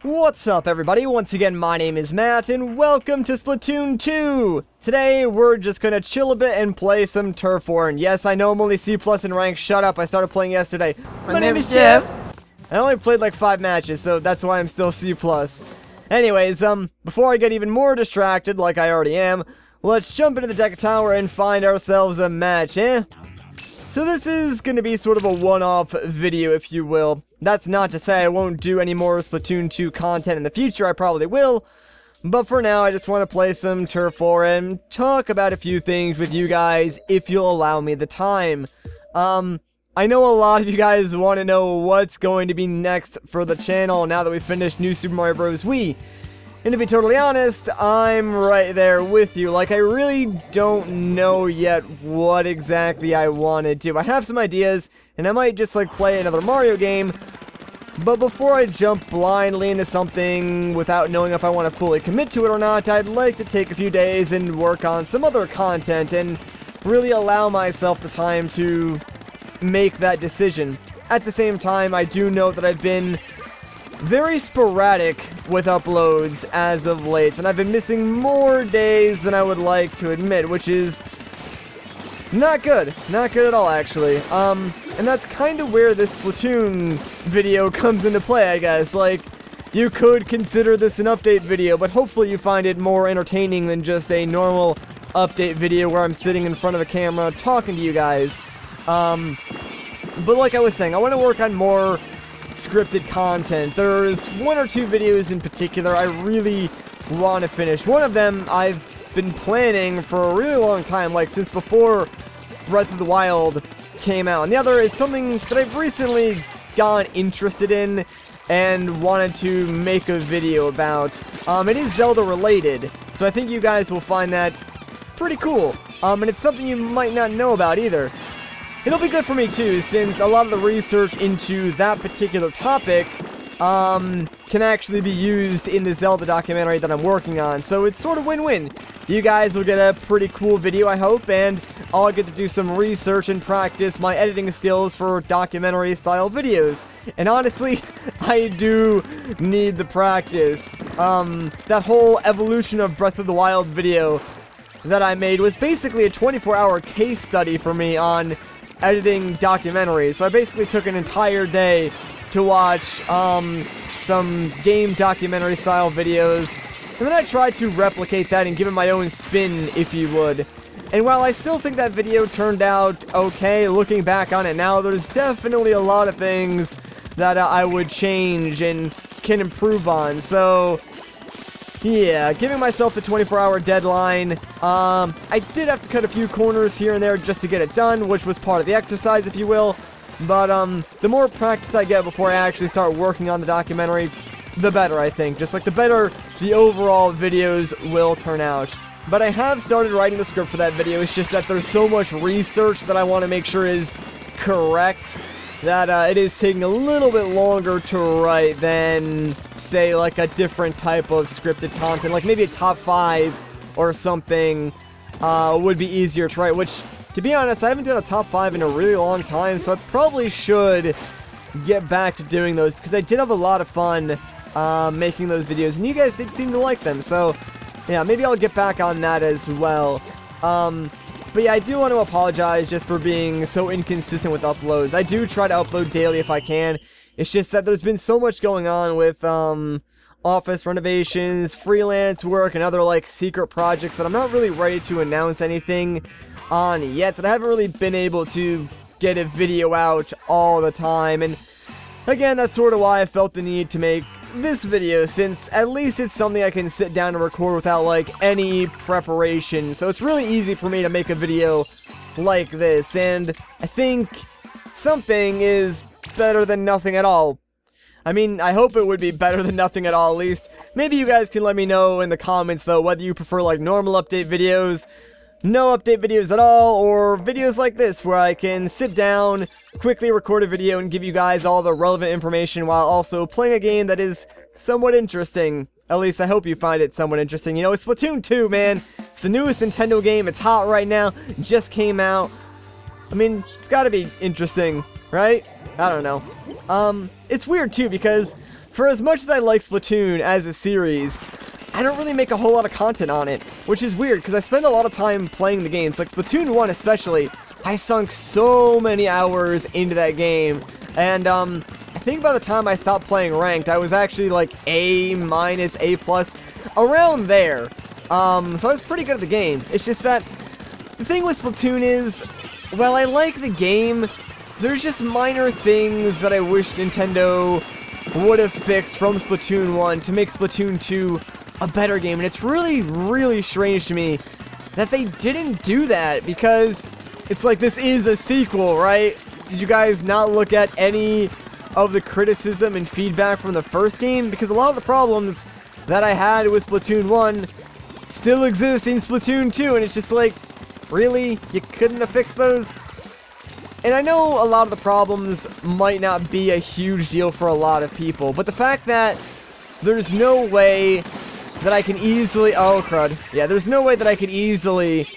What's up, everybody? Once again, my name is Matt, and welcome to Splatoon 2! Today, we're just gonna chill a bit and play some Turf War. And yes, I know I'm only C+ in rank. Shut up, I started playing yesterday. My name is Jeff! I only played like 5 matches, so that's why I'm still C+. Anyways, before I get even more distracted, like I already am, let's jump into the Deck Tower and find ourselves a match, eh? So this is going to be sort of a one-off video, if you will. That's not to say I won't do any more Splatoon 2 content in the future, I probably will. But for now, I just want to play some Turf War and talk about a few things with you guys, if you'll allow me the time. I know a lot of you guys want to know what's going to be next for the channel now that we finished New Super Mario Bros. Wii. And to be totally honest, I'm right there with you. Like, I really don't know yet what exactly I want to do. I have some ideas, and I might just, like, play another Mario game. But before I jump blindly into something without knowing if I want to fully commit to it or not, I'd like to take a few days and work on some other content and really allow myself the time to make that decision. At the same time, I do know that I've been very sporadic with uploads as of late, and I've been missing more days than I would like to admit, which is not good. Not good at all, actually. And that's kind of where this Splatoon video comes into play, I guess. Like, you could consider this an update video, but hopefully you find it more entertaining than just a normal update video where I'm sitting in front of a camera talking to you guys. But like I was saying, I want to work on more scripted content. There's one or two videos in particular I really want to finish. One of them I've been planning for a really long time, like since before Breath of the Wild came out. And the other is something that I've recently gotten interested in and wanted to make a video about. It is Zelda related, so I think you guys will find that pretty cool. And it's something you might not know about either. It'll be good for me too, since a lot of the research into that particular topic can actually be used in the Zelda documentary that I'm working on. So it's sort of win-win. You guys will get a pretty cool video, I hope, and I'll get to do some research and practice my editing skills for documentary-style videos. And honestly, I do need the practice. That whole Evolution of Breath of the Wild video that I made was basically a 24-hour case study for me on editing documentaries. So I basically took an entire day to watch some game documentary style videos, and then I tried to replicate that and give it my own spin, if you would. And while I still think that video turned out okay, looking back on it now, there's definitely a lot of things that I would change and can improve on. So yeah, giving myself the 24-hour deadline. I did have to cut a few corners here and there just to get it done, which was part of the exercise, if you will. But the more practice I get before I actually start working on the documentary, the better, I think. Just like the better the overall videos will turn out. But I have started writing the script for that video. It's just that there's so much research that I want to make sure is correct that it is taking a little bit longer to write than, say, like a different type of scripted content. Like maybe a top 5 or something would be easier to write, which, to be honest, I haven't done a top 5 in a really long time, so I probably should get back to doing those, because I did have a lot of fun making those videos, and you guys did seem to like them, so yeah, maybe I'll get back on that as well. But yeah, I do want to apologize just for being so inconsistent with uploads. I do try to upload daily if I can. It's just that there's been so much going on with office renovations, freelance work, and other like secret projects that I'm not really ready to announce anything on yet, that I haven't really been able to get a video out all the time. And again, that's sort of why I felt the need to make this video, since at least it's something I can sit down and record without like any preparation. So it's really easy for me to make a video like this, and I think something is better than nothing at all. I mean, I hope it would be better than nothing at all, at least. Maybe you guys can let me know in the comments though whether you prefer like normal update videos, no update videos at all, or videos like this where I can sit down, quickly record a video, and give you guys all the relevant information while also playing a game that is somewhat interesting. At least I hope you find it somewhat interesting. You know, it's Splatoon 2, man. It's the newest Nintendo game. It's hot right now. It just came out. I mean, it's gotta be interesting, right? I don't know. It's weird too, because for as much as I like Splatoon as a series, I don't really make a whole lot of content on it, which is weird because I spend a lot of time playing the games. Like Splatoon 1 especially, I sunk so many hours into that game, and I think by the time I stopped playing ranked, I was actually like A-, A+, around there. So I was pretty good at the game. It's just that the thing with Splatoon is, while I like the game, there's just minor things that I wish Nintendo would have fixed from Splatoon 1 to make Splatoon 2 a better game. And it's really, really strange to me that they didn't do that, because it's like, this is a sequel, right? Did you guys not look at any of the criticism and feedback from the first game? Because a lot of the problems that I had with Splatoon 1 still exist in Splatoon 2, and it's just like, really? You couldn't have fixed those? And I know a lot of the problems might not be a huge deal for a lot of people, but the fact that there's no way that I can easily... Oh, crud. Yeah, there's no way that I could easily,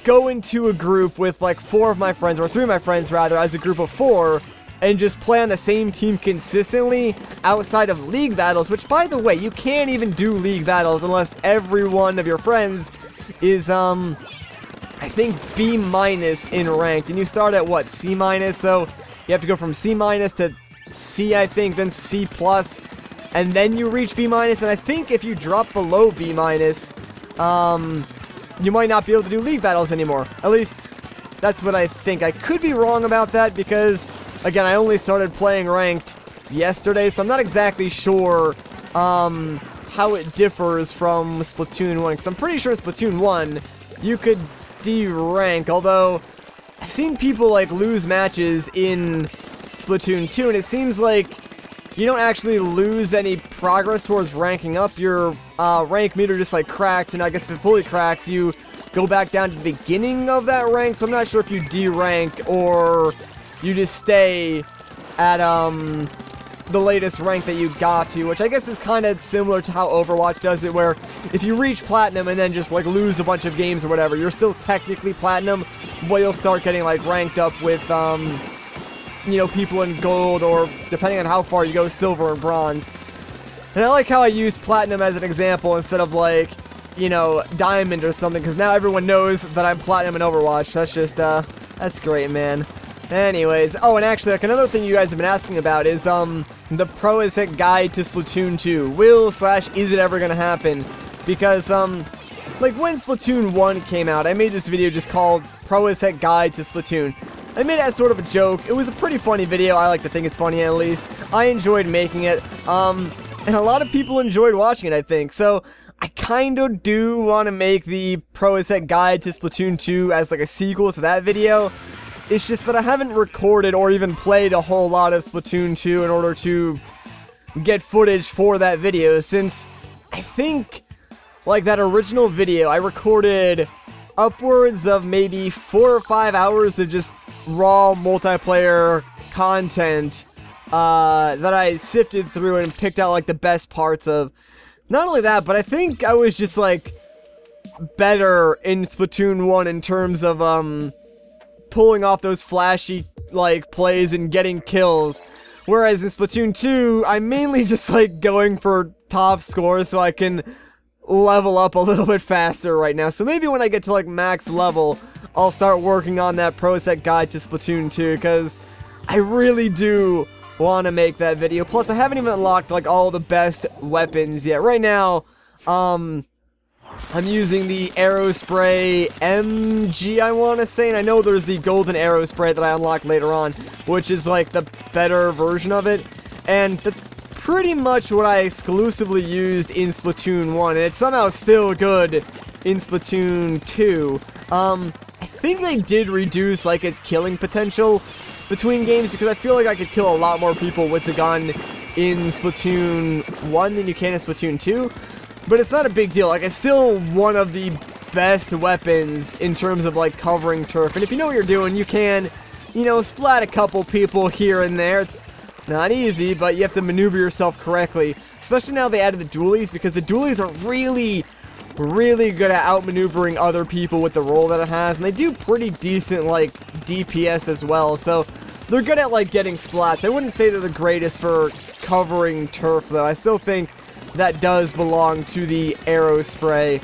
go into a group with like 4 of my friends, or 3 of my friends rather, as a group of 4, and just play on the same team consistently outside of league battles, which, by the way, you can't even do league battles unless every one of your friends is, I think B- in ranked, and you start at what, C-, so you have to go from C- to C, I think, then C+, and then you reach B-, and I think if you drop below B-, you might not be able to do league battles anymore. At least, that's what I think. I could be wrong about that because, again, I only started playing ranked yesterday, so I'm not exactly sure how it differs from Splatoon 1, because I'm pretty sure Splatoon 1, you could D-rank, although I've seen people like lose matches in Splatoon 2, and it seems like you don't actually lose any progress towards ranking up. Your rank meter just like cracks, and I guess if it fully cracks, you go back down to the beginning of that rank. So I'm not sure if you D-rank or you just stay at the latest rank that you got to, which I guess is kind of similar to how Overwatch does it, where if you reach platinum and then just like lose a bunch of games or whatever, you're still technically platinum, but you'll start getting like ranked up with you know, people in gold, or depending on how far you go, silver and bronze. And I like how I used platinum as an example instead of like, you know, diamond or something, because now everyone knows that I'm platinum in Overwatch. That's just that's great, man. Anyways, oh, and actually, like, another thing you guys have been asking about is the Pro As Hit guide to Splatoon 2. Is it ever gonna happen? Because like when Splatoon 1 came out, I made this video just called Pro As Hit Guide to Splatoon. I made it as sort of a joke. It was a pretty funny video. I like to think it's funny, at least. I enjoyed making it, and a lot of people enjoyed watching it, I think. So I kind of do want to make the Pro As Hit Guide to Splatoon 2 as like a sequel to that video. It's just that I haven't recorded or even played a whole lot of Splatoon 2 in order to get footage for that video, since I think, like, that original video, I recorded upwards of maybe 4 or 5 hours of just raw multiplayer content that I sifted through and picked out, like, the best parts of. Not only that, but I think I was just, like, better in Splatoon 1 in terms of, pulling off those flashy, like, plays and getting kills. Whereas in Splatoon 2, I'm mainly just, like, going for top scores so I can level up a little bit faster right now. So maybe when I get to, like, max level, I'll start working on that Pro As Hit Guide to Splatoon 2, because I really do want to make that video. Plus, I haven't even unlocked, like, all the best weapons yet. Right now, I'm using the Aerospray MG, I want to say, and I know there's the golden Aerospray that I unlocked later on, which is like the better version of it, and that's pretty much what I exclusively used in Splatoon 1, and it's somehow still good in Splatoon 2. I think they did reduce, like, its killing potential between games, because I feel like I could kill a lot more people with the gun in Splatoon 1 than you can in Splatoon 2. But it's not a big deal. Like, it's still one of the best weapons in terms of, like, covering turf. And if you know what you're doing, you can, you know, splat a couple people here and there. It's not easy, but you have to maneuver yourself correctly. Especially now they added the dualies, because the dualies are really, really good at outmaneuvering other people with the roll that it has. And they do pretty decent, like, DPS as well. So They're good at, like, getting splats. I wouldn't say they're the greatest for covering turf, though. I still think that does belong to the Aerospray.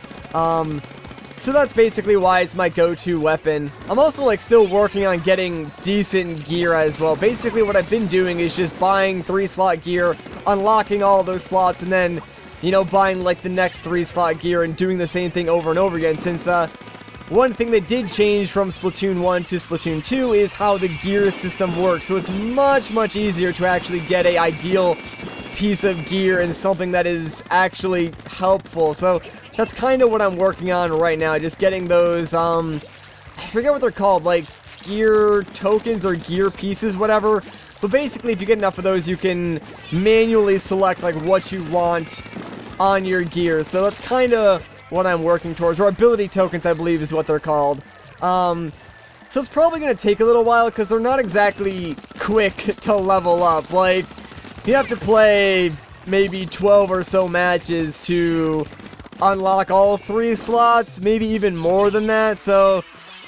So that's basically why it's my go-to weapon. I'm also, like, still working on getting decent gear as well. Basically, what I've been doing is just buying 3-slot gear, unlocking all those slots, and then, you know, buying, like, the next 3-slot gear and doing the same thing over and over again. Since, one thing that did change from Splatoon 1 to Splatoon 2 is how the gear system works. So it's much, much easier to actually get an ideal piece of gear and something that is actually helpful. So that's kind of what I'm working on right now, just getting those, I forget what they're called, like, gear tokens or gear pieces, whatever. But basically, if you get enough of those, you can manually select, like, what you want on your gear. So that's kind of what I'm working towards, or ability tokens, I believe is what they're called. So it's probably going to take a little while, because they're not exactly quick to level up. Like, you have to play maybe 12 or so matches to unlock all 3 slots, maybe even more than that. So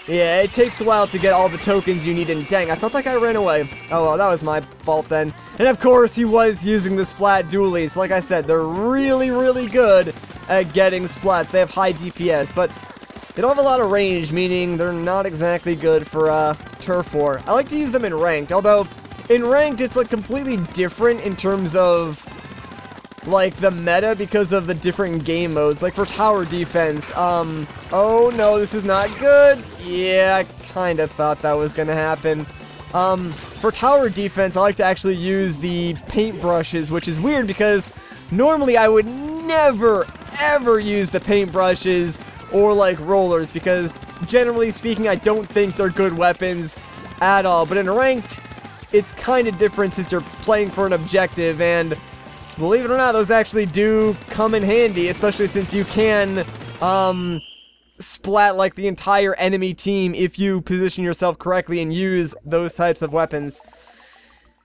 yeah, it takes a while to get all the tokens you need. And dang, I thought that guy ran away. Oh well, that was my fault then. And of course he was using the splat dualies. Like I said, they're really, really good at getting splats. They have high DPS, but they don't have a lot of range, meaning they're not exactly good for turf war. I like to use them in ranked, although in ranked it's like completely different in terms of like the meta because of the different game modes. Like for tower defense, oh no, this is not good. Yeah, I kind of thought that was gonna happen. For tower defense, I like to actually use the paintbrushes, which is weird because normally I would never ever use the paintbrushes or like rollers, because generally speaking I don't think they're good weapons at all. But in ranked, it's kind of different since you're playing for an objective, and believe it or not, those actually do come in handy, especially since you can, splat, like, the entire enemy team if you position yourself correctly and use those types of weapons.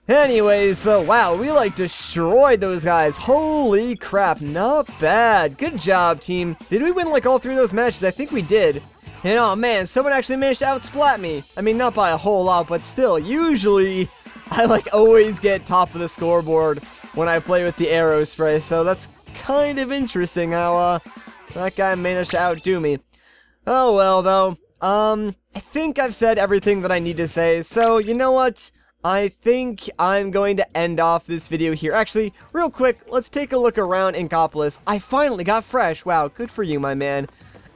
Anyways, so, wow, we, like, destroyed those guys. Holy crap, not bad. Good job, team. Did we win, like, all 3 of those matches? I think we did. And, oh, man, someone actually managed to outsplat me. I mean, not by a whole lot, but still, usually I, like, always get top of the scoreboard when I play with the Aerospray, so that's kind of interesting how, that guy managed to outdo me. Oh well, though, I think I've said everything that I need to say, so, you know what? I think I'm going to end off this video here. Actually, real quick, let's take a look around Inkopolis. I finally got fresh. Wow, good for you, my man.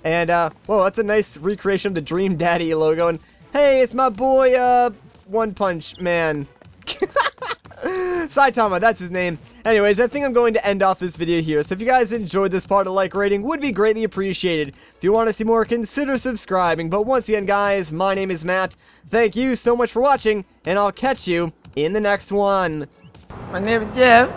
And, whoa, that's a nice recreation of the Dream Daddy logo, and, hey, it's my boy, One Punch Man. Saitama, that's his name. Anyways, I think I'm going to end off this video here. So if you guys enjoyed this part, a like rating would be greatly appreciated. If you want to see more, consider subscribing. But once again, guys, my name is Matt. Thank you so much for watching, and I'll catch you in the next one. My name is Jeff.